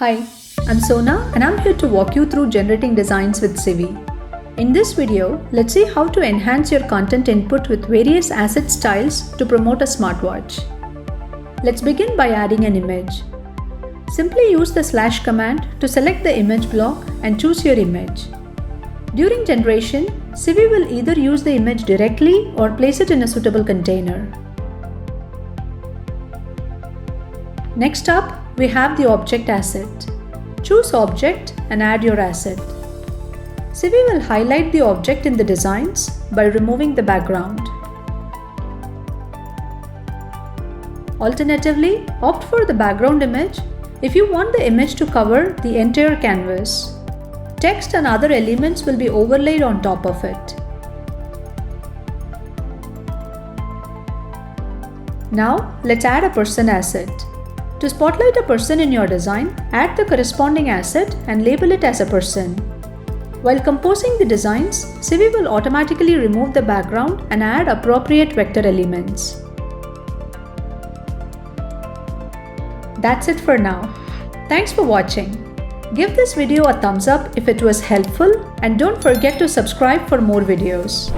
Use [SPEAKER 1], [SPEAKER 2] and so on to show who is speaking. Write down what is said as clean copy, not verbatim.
[SPEAKER 1] Hi, I'm Sona and I'm here to walk you through generating designs with Sivi. In this video, let's see how to enhance your content input with various asset styles to promote a smartwatch. Let's begin by adding an image. Simply use the / command to select the image block and choose your image. During generation, Sivi will either use the image directly or place it in a suitable container. Next up, we have the object asset. Choose object and add your asset. Sivi will highlight the object in the designs by removing the background. Alternatively, opt for the background image if you want the image to cover the entire canvas. Text and other elements will be overlaid on top of it. Now, let's add a person asset. To spotlight a person in your design, add the corresponding asset and label it as a person. While composing the designs, Sivi will automatically remove the background and add appropriate vector elements. That's it for now. Thanks for watching. Give this video a thumbs up if it was helpful and don't forget to subscribe for more videos.